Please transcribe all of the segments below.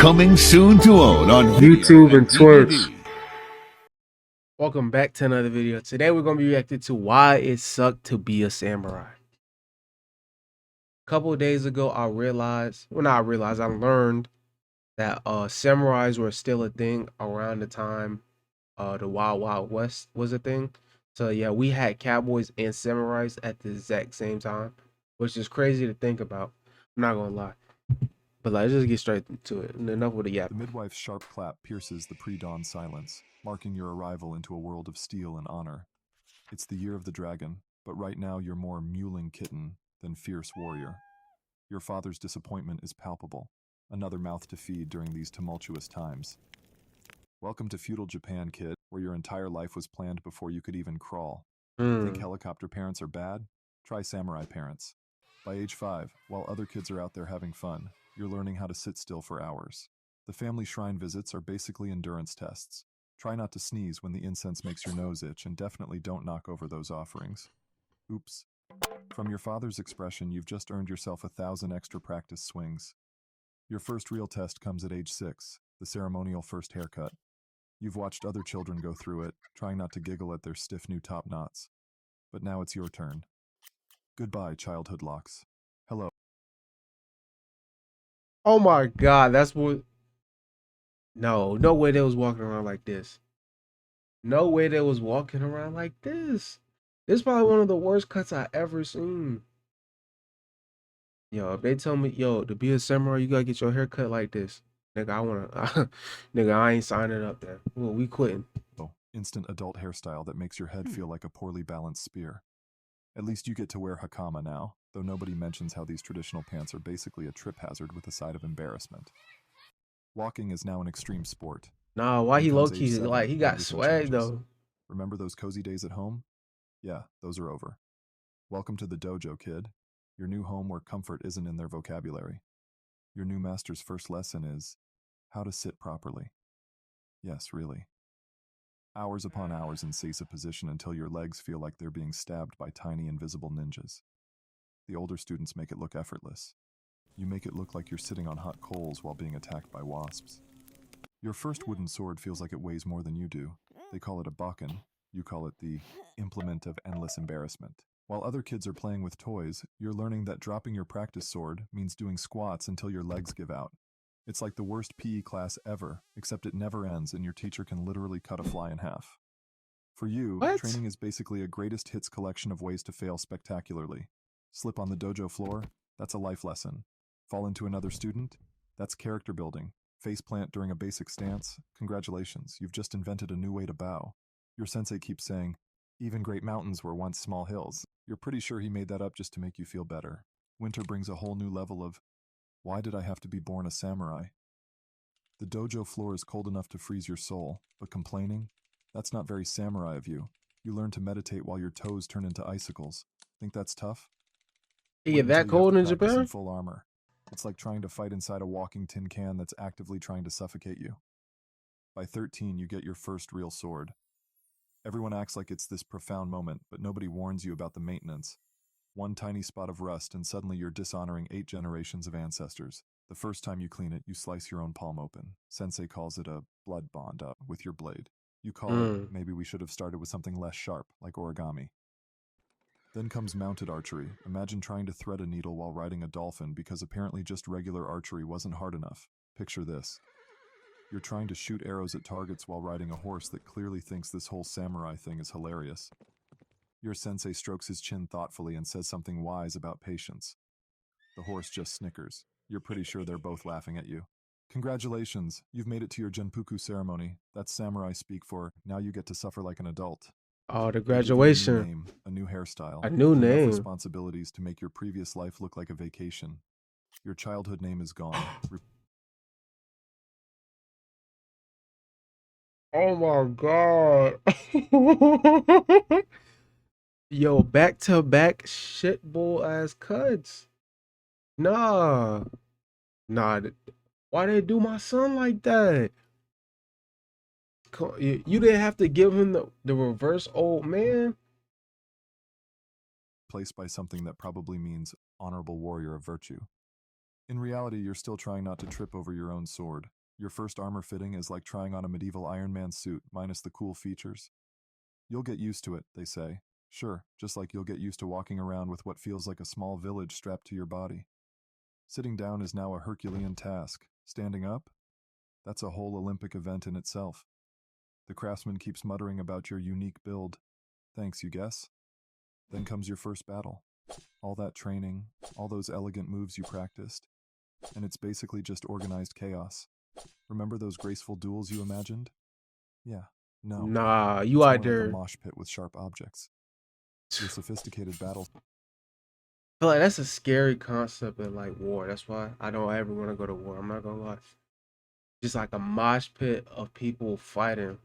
Coming soon to own on YouTube and Twitch. DVD. Welcome back to another video. Today we're going to be reacting to why it sucked to be a samurai. A couple of days ago I learned that samurais were still a thing around the time the Wild Wild West was a thing. So yeah, we had cowboys and samurais at the exact same time, which is crazy to think about. I'm not going to lie. But let's just get straight to it. Enough with the yap. The midwife's sharp clap pierces the pre-dawn silence, marking your arrival into a world of steel and honor. It's the year of the dragon, but right now you're more mewling kitten than fierce warrior. Your father's disappointment is palpable, another mouth to feed during these tumultuous times. Welcome to feudal Japan, kid, where your entire life was planned before you could even crawl. Think helicopter parents are bad? Try samurai parents. By age 5, while other kids are out there having fun, you're learning how to sit still for hours. The family shrine visits are basically endurance tests. Try not to sneeze when the incense makes your nose itch, and definitely don't knock over those offerings. Oops. From your father's expression, you've just earned yourself 1,000 extra practice swings. Your first real test comes at age 6, the ceremonial first haircut. You've watched other children go through it, trying not to giggle at their stiff new top knots. But now it's your turn. Goodbye, childhood locks. Hello. Oh my god, that's what. No way they was walking around like this. No way they was walking around like this. This is probably one of the worst cuts I ever seen. Yo, if they tell me, yo, to be a samurai, you gotta get your hair cut like this. Nigga, nigga, I ain't signing up there. Well, we quitting. Instant adult hairstyle that makes your head feel like a poorly balanced spear. At least you get to wear hakama now, though nobody mentions how these traditional pants are basically a trip hazard with a side of embarrassment. Walking is now an extreme sport. Nah, why he When comes low-key, age 7, like, he got everything swag, changes. though. Remember those cozy days at home? Yeah, those are over. Welcome to the dojo, kid. Your new home where comfort isn't in their vocabulary. Your new master's first lesson is how to sit properly. Yes, really. Hours upon hours in seiza position until your legs feel like they're being stabbed by tiny invisible ninjas. The older students make it look effortless. You make it look like you're sitting on hot coals while being attacked by wasps. Your first wooden sword feels like it weighs more than you do. They call it a bakken. You call it the implement of endless embarrassment. While other kids are playing with toys, you're learning that dropping your practice sword means doing squats until your legs give out. It's like the worst PE class ever, except it never ends and your teacher can literally cut a fly in half. For you, What? training is basically a greatest hits collection of ways to fail spectacularly. Slip on the dojo floor? That's a life lesson. Fall into another student? That's character building. Faceplant during a basic stance? Congratulations, you've just invented a new way to bow. Your sensei keeps saying, even great mountains were once small hills. You're pretty sure he made that up just to make you feel better. Winter brings a whole new level of, why did I have to be born a samurai? The dojo floor is cold enough to freeze your soul, but complaining? That's not very samurai of you. You learn to meditate while your toes turn into icicles. Think that's tough? It Wait get until that you have cold to in practice Japan? full armor. It's like trying to fight inside a walking tin can that's actively trying to suffocate you. By 13, you get your first real sword. Everyone acts like it's this profound moment, but nobody warns you about the maintenance. One tiny spot of rust and suddenly you're dishonoring 8 generations of ancestors. The first time you clean it, you slice your own palm open. Sensei calls it a blood bond up with your blade. You call it, maybe we should have started with something less sharp, like origami. Then comes mounted archery. Imagine trying to thread a needle while riding a dolphin because apparently just regular archery wasn't hard enough. Picture this. You're trying to shoot arrows at targets while riding a horse that clearly thinks this whole samurai thing is hilarious. Your sensei strokes his chin thoughtfully and says something wise about patience. The horse just snickers. You're pretty sure they're both laughing at you. Congratulations, you've made it to your Genpuku ceremony. That's samurai speak for, now you get to suffer like an adult. Oh, the They give you graduation. A new name, a new hairstyle, A new enough name. responsibilities to make your previous life look like a vacation. Your childhood name is gone. Oh my god. Yo, back-to-back shitbull ass cuts. Nah. Why they do my son like that? You didn't have to give him the reverse old man. Replaced by something that probably means honorable warrior of virtue. In reality, you're still trying not to trip over your own sword. Your first armor fitting is like trying on a medieval Iron Man suit minus the cool features. You'll get used to it, they say. Sure, just like you'll get used to walking around with what feels like a small village strapped to your body. Sitting down is now a Herculean task. Standing up? That's a whole Olympic event in itself. The craftsman keeps muttering about your unique build. Thanks, you guess? Then comes your first battle. All that training, all those elegant moves you practiced. And it's basically just organized chaos. Remember those graceful duels you imagined? Yeah, no. Nah, It's you more out like a there. mosh pit with sharp objects. Your sophisticated battles. I feel like that's a scary concept in like war. That's why I don't ever want to go to war. I'm not gonna lie. Just like a mosh pit of people fighting.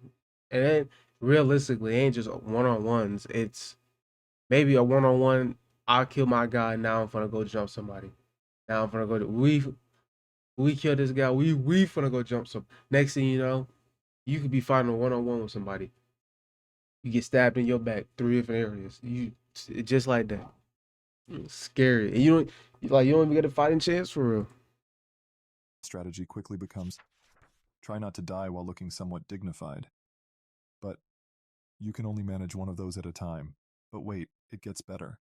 And then realistically, it ain't just one on ones. It's maybe a one on one. I'll kill my guy. Now I'm gonna go jump somebody. Now I'm gonna go to we kill this guy. We finna go jump some. Next thing you know, you could be fighting a one on one with somebody. You get stabbed in your back, 3 different areas. Just like that. Scary. And you don't even get a fighting chance for real. Strategy quickly becomes try not to die while looking somewhat dignified. But you can only manage one of those at a time. But wait, it gets better.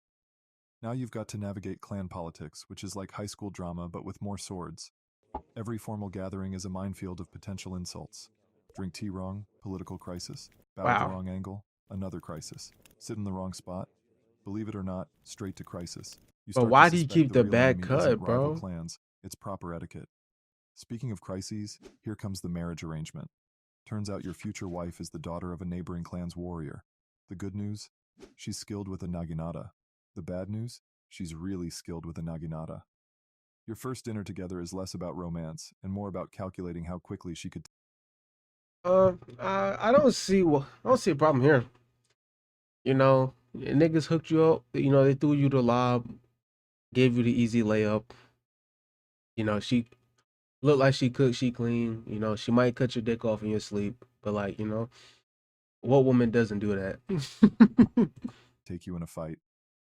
Now you've got to navigate clan politics, which is like high school drama but with more swords. Every formal gathering is a minefield of potential insults. Drink tea wrong, political crisis. Bow at the Wow. wrong angle, another crisis. Sit in the wrong spot, believe it or not, straight to crisis. You But start why to do you suspect keep the the real bad enemy isn't cut, rival bro? clans, it's proper etiquette. Speaking of crises, here comes the marriage arrangement. Turns out your future wife is the daughter of a neighboring clan's warrior. The good news? She's skilled with a naginata. The bad news? She's really skilled with a naginata. Your first dinner together is less about romance and more about calculating how quickly she could. I don't see I don't see a problem here. You know, niggas hooked you up. You know, they threw you the lob, gave you the easy layup. You know, she looked like she cooked, she clean. You know, she might cut your dick off in your sleep, but like, what woman doesn't do that? Take you in a fight.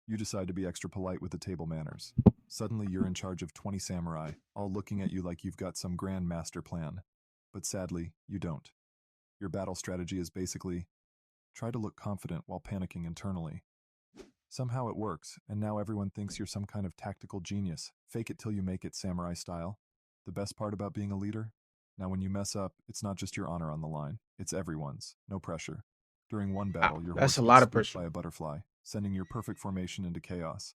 You decide to be extra polite with the table manners. Suddenly, you're in charge of 20 samurai, all looking at you like you've got some grand master plan. But sadly, you don't. Your battle strategy is basically try to look confident while panicking internally. Somehow it works, and now everyone thinks you're some kind of tactical genius. Fake it till you make it, samurai style. The best part about being a leader? Now, when you mess up, it's not just your honor on the line, it's everyone's. No pressure. During one Wow, battle, your that's horse a gets lot of spooked pressure. by a butterfly, sending your perfect formation into chaos.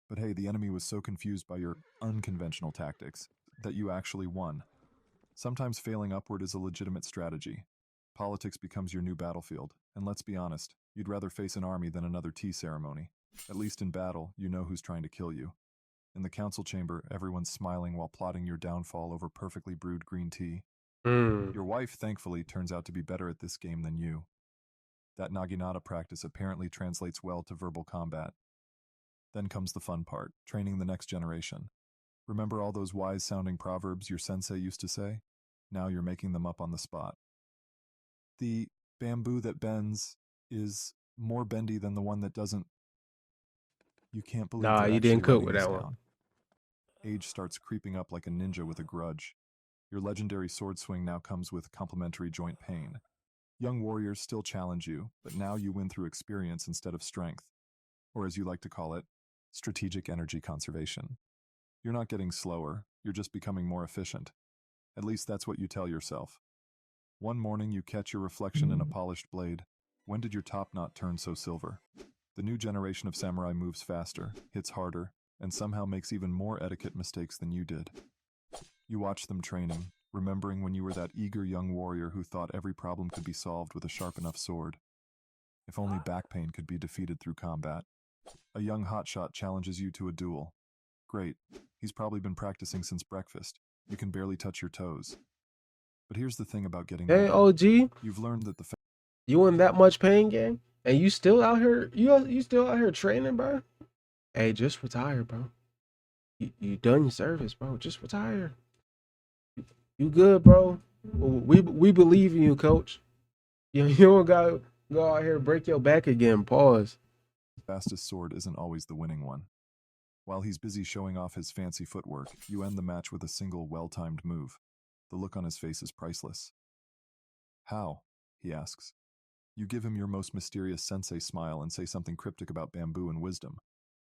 But hey, the enemy was so confused by your unconventional tactics that you actually won. Sometimes failing upward is a legitimate strategy. Politics becomes your new battlefield, and let's be honest, you'd rather face an army than another tea ceremony. At least in battle, you know who's trying to kill you. In the council chamber, everyone's smiling while plotting your downfall over perfectly brewed green tea. Mm. Your wife, thankfully, turns out to be better at this game than you. That naginata practice apparently translates well to verbal combat. Then comes the fun part, training the next generation. Remember all those wise-sounding proverbs your sensei used to say? Now you're making them up on the spot. The bamboo that bends is more bendy than the one that doesn't. You can't believe Nah, they're you actually didn't cook writing with this that one. down. Age starts creeping up like a ninja with a grudge. Your legendary sword swing now comes with complementary joint pain. Young warriors still challenge you, but now you win through experience instead of strength. Or as you like to call it, strategic energy conservation. You're not getting slower, you're just becoming more efficient. At least that's what you tell yourself. One morning you catch your reflection in a polished blade. When did your top knot turn so silver? The new generation of samurai moves faster, hits harder, and somehow makes even more etiquette mistakes than you did. You watch them training, remembering when you were that eager young warrior who thought every problem could be solved with a sharp enough sword. If only back pain could be defeated through combat. A young hotshot challenges you to a duel. Great, he's probably been practicing since breakfast. You can barely touch your toes. But here's the thing about getting Hey, older. OG, You've learned that the you in that much pain, gang? And you still out here? You still out here training, bro? Hey, just retire, bro. You done your service, bro. Just retire. You good, bro? We believe in you, coach. You don't gotta go out here and break your back again. Pause. fastest sword isn't always the winning one. While he's busy showing off his fancy footwork, you end the match with a single well-timed move. The look on his face is priceless. How? He asks. You give him your most mysterious sensei smile and say something cryptic about bamboo and wisdom.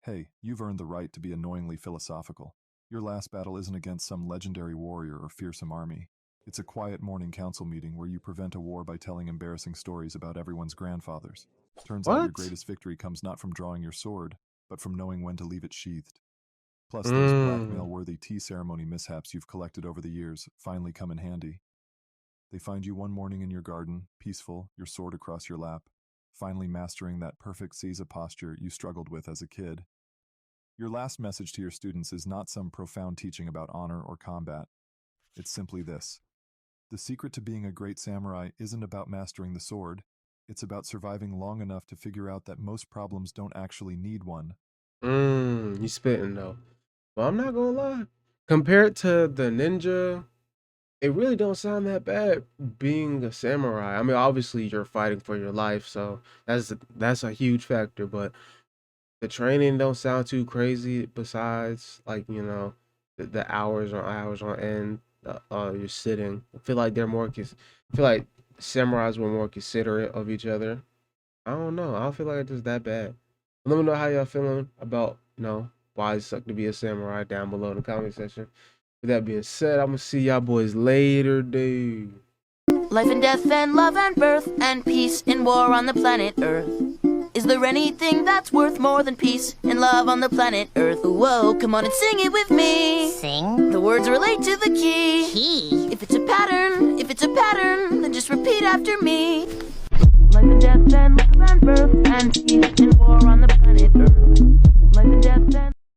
Hey, you've earned the right to be annoyingly philosophical. Your last battle isn't against some legendary warrior or fearsome army. It's a quiet morning council meeting where you prevent a war by telling embarrassing stories about everyone's grandfathers. Turns out your What? greatest victory comes not from drawing your sword, but from knowing when to leave it sheathed. Plus, those blackmail-worthy tea ceremony mishaps you've collected over the years finally come in handy. They find you one morning in your garden, peaceful, your sword across your lap, finally mastering that perfect Seiza posture you struggled with as a kid. Your last message to your students is not some profound teaching about honor or combat. It's simply this. The secret to being a great samurai isn't about mastering the sword. It's about surviving long enough to figure out that most problems don't actually need one. You spitting though. Well, I'm not gonna lie. Compared to the ninja, it really don't sound that bad being a samurai. I mean, obviously you're fighting for your life, so that's a huge factor, but the training don't sound too crazy besides like, the hours on end you're sitting. I feel like I feel like samurais were more considerate of each other. I don't know. I don't feel like it's that bad. Let me know how y'all feeling about, why it sucked to be a samurai down below in the comment section. With that being said, I'm gonna see y'all boys later, dude. Life and death and love and birth and peace and war on the planet Earth. Is there anything that's worth more than peace and love on the planet Earth? Whoa, come on and sing it with me. Sing? The words relate to the key. Key? If it's a pattern, then just repeat after me. Life and death and love and birth and peace and war on the planet Earth. Life and death and